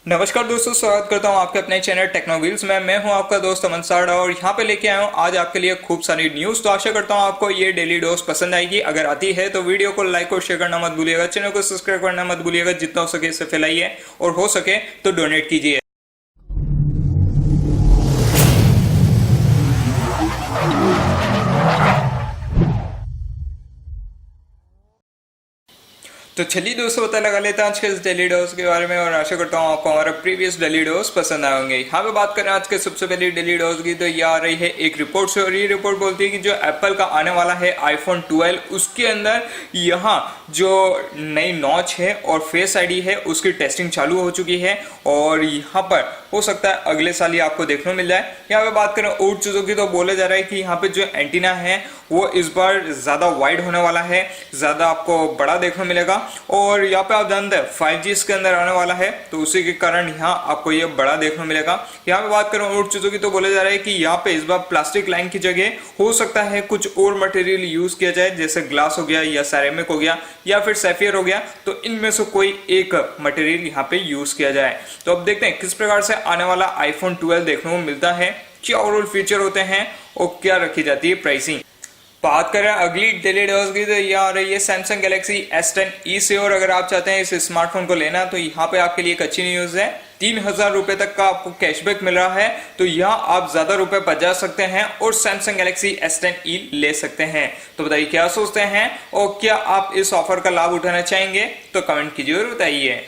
नमस्कार दोस्तों, स्वागत करता हूं आपके अपने चैनल टेक्नो व्हील्स में। मैं हूं आपका दोस्त नमस्कार और यहां पे लेके आया हूं आज आपके लिए खूब सारी न्यूज़। तो आशा करता हूं आपको ये डेली डोज पसंद आएगी। अगर आती है तो वीडियो को लाइक और शेयर करना मत भूलिएगा, चैनल को सब्सक्राइब करना मत भूलिएगा। जितना हो सके इसे फैलाइए और हो सके तो डोनेट कीजिए। तो चलिए दोस्तों, पता लगा लेते हैं आज के इस डेली डोज के बारे में और आशा करता हूँ आपको हमारा प्रीवियस डेली डोज पसंद आए होंगे। यहाँ पे बात करें आज के सबसे पहले डेली डोज की, तो ये आ रही है एक रिपोर्ट से और ये रिपोर्ट बोलती है कि जो एप्पल का आने वाला है आईफोन 12 उसके अंदर यहाँ जो नई नॉच है और फेस आईडी है उसकी टेस्टिंग चालू हो चुकी है और यहाँ पर हो सकता है अगले साल ही आपको देखने को मिल जाए। यहाँ पे बात करें और चीज़ों की, तो बोला जा रहा है कि यहाँ पे जो एंटीना है वो इस बार ज़्यादा वाइड होने वाला है, ज़्यादा आपको बड़ा देखने मिलेगा और यहाँ पे आप जानते हैं 5G इसके अंदर आने वाला है तो उसी के कारण यहाँ आपको ये बड़ा देखने मिलेगा। यहाँ पे बात करें और चीज़ों की, तो बोला जा रहा है कि यहाँ पे इस बार प्लास्टिक लाइन की जगह हो सकता है कुछ और मटेरियल यूज किया जाए, जैसे ग्लास हो गया या सैरेमिक हो गया या फिर सैफियर हो गया, तो इनमें से कोई एक मटेरियल यहाँ पे यूज किया जाए। तो अब देखते हैं किस प्रकार से आने वाला आईफोन 12 देखने को मिलता है, क्या ओवरऑल फीचर होते हैं और क्या रखी जाती है प्राइसिंग। बात करें अगली डेली डोज की, तो ये आ रही है सैमसंग गैलेक्सी S10e से। और अगर आप चाहते हैं इस स्मार्टफोन को लेना तो यहाँ पे आपके लिए एक अच्छी न्यूज है, 3000 रुपए तक का आपको कैशबैक मिल रहा है। तो यहाँ आप ज्यादा रुपए बचा सकते हैं और सैमसंग गैलेक्सी S10e ले सकते हैं। तो बताइए क्या सोचते हैं और क्या आप इस ऑफर का लाभ उठाना चाहेंगे, तो कमेंट कीजिए और बताइए।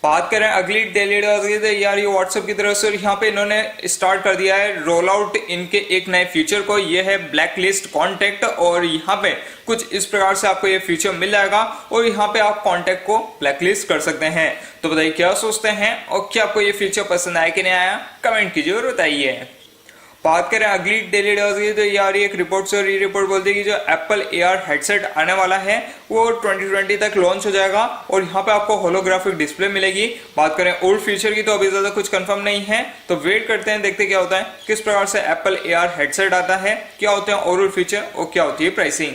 बात करें अगली डेली डोज की, तो यार ये व्हाट्सएप की तरफ से यहाँ पे इन्होंने स्टार्ट कर दिया है रोल आउट इनके एक नए फीचर को, ये है ब्लैक लिस्ट कॉन्टेक्ट। और यहाँ पे कुछ इस प्रकार से आपको ये फीचर मिल जाएगा और यहाँ पे आप कॉन्टेक्ट को ब्लैक लिस्ट कर सकते हैं। तो बताइए क्या सोचते हैं और क्या आपको ये फीचर पसंद आया कि नहीं आया, कमेंट कीजिए और बताइए। बात करें अगली डेली डोज की, तो यार एक रिपोर्ट से, और ये रिपोर्ट बोलती है कि जो एप्पल AR हेडसेट आने वाला है वो 2020 तक लॉन्च हो जाएगा और यहाँ पे आपको होलोग्राफिक डिस्प्ले मिलेगी। बात करें ओल्ड फीचर की, तो अभी ज्यादा कुछ कंफर्म नहीं है, तो वेट करते हैं, देखते क्या होता है, किस प्रकार से एप्पल AR हेडसेट आता है, क्या होते हैं ओवरऑल फीचर और क्या होती है प्राइसिंग।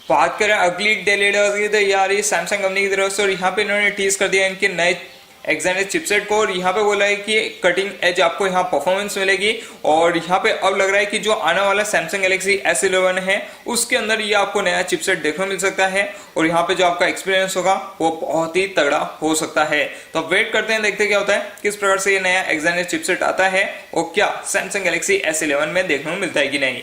बात करें अगली डेली डोज की, तो यार ये सैमसंग कंपनी की तरफ से, और यहाँ पे इन्होंने टीज कर दिया इनके नए एक्सैनस चिपसेट को और यहाँ पे बोला है कि कटिंग एज आपको यहाँ परफॉर्मेंस मिलेगी। और यहाँ पे अब लग रहा है कि जो आने वाला सैमसंग गैलेक्सी S11 है उसके अंदर ये आपको नया चिपसेट देखने को मिल सकता है और यहाँ पे जो आपका एक्सपीरियंस होगा वो बहुत ही तगड़ा हो सकता है। तो अब वेट करते हैं, देखते क्या होता है, किस प्रकार से ये नया एक्सैनस चिपसेट आता है और क्या सैमसंग गैलेक्सी S11 में देखने को मिलता है कि नहीं।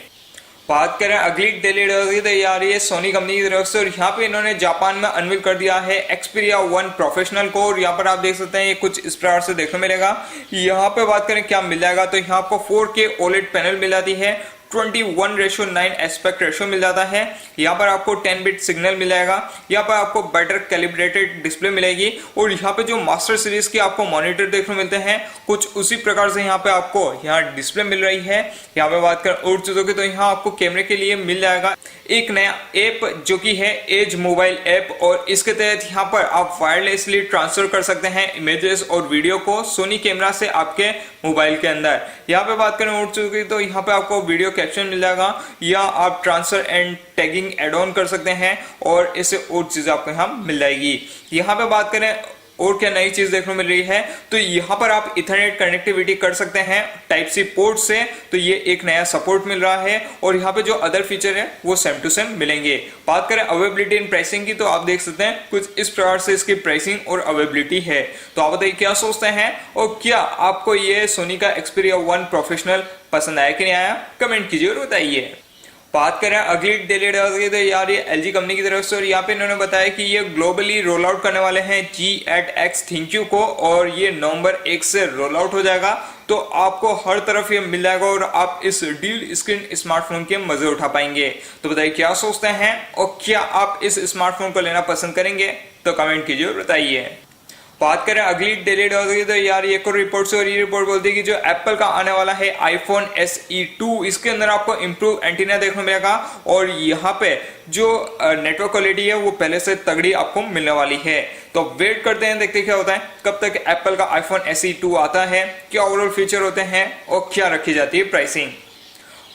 बात करें अगली डेली डोज की, तो यार ये सोनी कंपनी की तरफ से, और यहाँ पे इन्होंने जापान में अनवील कर दिया है Xperia 1 प्रोफेशनल को। और यहाँ पर आप देख सकते हैं ये कुछ इस प्रकार से देखने मिलेगा। यहाँ पे बात करें क्या मिल जाएगा, तो यहाँ आपको 4K OLED पैनल मिल जाती है, 21:9 एस्पेक्ट रेशियो मिल जाता है। यहाँ पर आपको 10 बिट सिग्नल मिल जाएगा, यहाँ पर आपको बेटर कैलिब्रेटेड डिस्प्ले मिलेगी और यहाँ पे जो मास्टर सीरीज के आपको मॉनिटर देखने को मिलते हैं कुछ उसी प्रकार से यहाँ पे आपको यहाँ डिस्प्ले मिल रही है। यहाँ पे बात करें और चीजों की, तो यहाँ आपको कैमरे के लिए मिल जाएगा एक नया ऐप जो कि है एज मोबाइल ऐप और इसके तहत यहाँ पर आप वायरलेसली ट्रांसफर कर सकते हैं इमेजेस और वीडियो को सोनी कैमरा से आपके मोबाइल के अंदर। यहाँ पे बात करें और चीजों की, तो यहाँ पे आपको वीडियो कैप्शन मिल जाएगा या आप transfer and tagging add on कर सकते हैं और इससे और चीजें आपको यहाँ मिल जाएगी। यहाँ पे बात करें और क्या नई चीज देखने को मिल रही है, तो यहाँ पर आप इथरनेट कनेक्टिविटी कर सकते हैं टाइप सी पोर्ट से, तो ये एक नया सपोर्ट मिल रहा है और यहाँ पे जो अदर फीचर है वो सेम टू सेम मिलेंगे। बात करें अवेलेबिलिटी एंड प्राइसिंग की, तो आप देख सकते हैं कुछ इस प्रकार से इसकी प्राइसिंग और अवेलेबिलिटी है। तो आप बताइए क्या सोचते हैं और क्या आपको ये सोनी का Xperia 1 प्रोफेशनल पसंद आया कि नहीं आया, कमेंट कीजिए और बताइए। बात करें अगली डेली डोज की, तो यार ये LG कंपनी की तरफ से, और यहाँ पे इन्होंने बताया कि ये ग्लोबली रोल आउट करने वाले हैं G8X ThinQ को और ये नवंबर 1 से रोल आउट हो जाएगा। तो आपको हर तरफ ये मिल जाएगा और आप इस डील स्क्रीन स्मार्टफोन के मजे उठा पाएंगे। तो बताइए क्या सोचते हैं और क्या आप इस स्मार्टफोन को लेना पसंद करेंगे, तो कमेंट कीजिए और बताइए। बात करें अगली डेली डोज की, तो यार ये एक और रिपोर्ट से, और ये रिपोर्ट बोलती है कि जो एप्पल का आने वाला है आईफोन SE 2 इसके अंदर आपको इम्प्रूव एंटीना देखने को मिलेगा और यहाँ पे जो नेटवर्क क्वालिटी है वो पहले से तगड़ी आपको मिलने वाली है। तो वेट करते हैं, देखते क्या होता है, कब तक एप्पल का आईफोन SE 2 आता है, क्या ओवरऑल फीचर होते हैं और क्या रखी जाती है प्राइसिंग।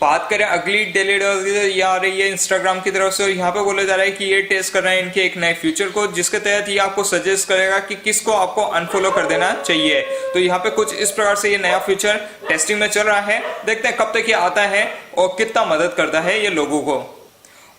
बात करें अगली डेली डॉज की तो ये आ रही है इंस्टाग्राम की तरफ से, और यहाँ पे बोला जा रहा है कि ये टेस्ट कर रहे हैं इनके एक नए फीचर को, जिसके तहत ये आपको सजेस्ट करेगा कि किसको आपको अनफॉलो कर देना चाहिए। तो यहाँ पे कुछ इस प्रकार से ये नया फीचर टेस्टिंग में चल रहा है, देखते हैं कब तक ये आता है और कितना मदद करता है ये लोगों को।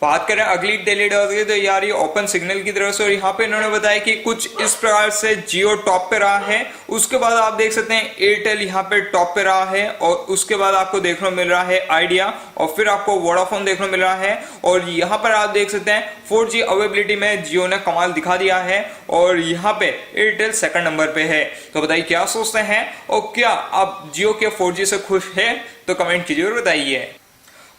बात करें अगली डेली डॉज की तो यार ये ओपन सिग्नल की तरफ से, और यहाँ पे इन्होंने बताया कि कुछ इस प्रकार से जियो टॉप पे रहा है, उसके बाद आप देख सकते हैं एयरटेल यहाँ पे टॉप पे रहा है, और उसके बाद आपको देखने को मिल रहा है आइडिया, और फिर आपको वोडाफोन देखने को मिल रहा है, और यहाँ पर आप देख सकते हैं 4G अवेलेबिलिटी में जियो ने कमाल दिखा दिया है, और यहाँ पे एयरटेल सेकंड नंबर पे है। तो बताइए क्या सोचते हैं, और क्या आप जियो के 4G से खुश है, तो कमेंट कीजिए और बताइए।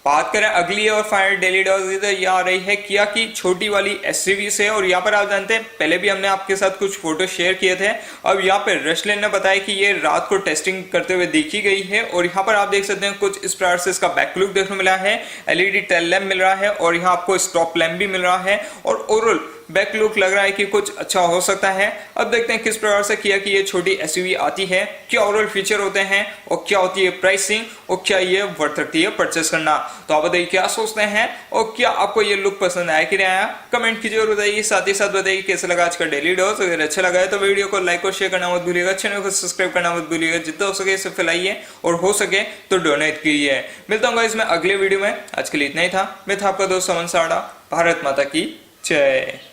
बात करें अगली और फाइनल डेली डॉज की तो ये आ रही है किया की छोटी वाली एसयूवी से, और यहाँ पर आप जानते हैं पहले भी हमने आपके साथ कुछ फोटो शेयर किए थे। अब यहाँ पे रशलेन ने बताया कि ये रात को टेस्टिंग करते हुए देखी गई है, और यहाँ पर आप देख सकते हैं कुछ इस प्रकार से इसका बैक लुक देखने को मिला है, एलईडी टेल लैम्प मिल रहा है, और यहाँ आपको स्टॉप लैम्प भी मिल रहा है, और ओवरऑल बैक लुक लग रहा है कि कुछ अच्छा हो सकता है। अब देखते हैं किस प्रकार से किया कि ये छोटी एसयूवी आती है, क्या ओवरऑल फीचर होते हैं, और क्या होती है प्राइसिंग, और क्या ये वर्थ रखती है परचेस करना। तो आप बताइए क्या सोचते हैं, और क्या आपको ये लुक पसंद आया कि नहीं आया, कमेंट कीजिए और बताइए। साथ ही साथ बताइए कैसा लगा आज का डेली डोज। अगर अच्छा लगा है तो वीडियो को लाइक और शेयर करना मत भूलिएगा, चैनल को सब्सक्राइब करना मत भूलिएगा, जितना हो सके इसे फैलाइए, और हो सके तो डोनेट कीजिए। मिलता हूँ गाइस मैं अगले वीडियो में, आज के लिए इतना ही था। मैं था आपका दोस्त अमन साड़ा। भारत माता की जय।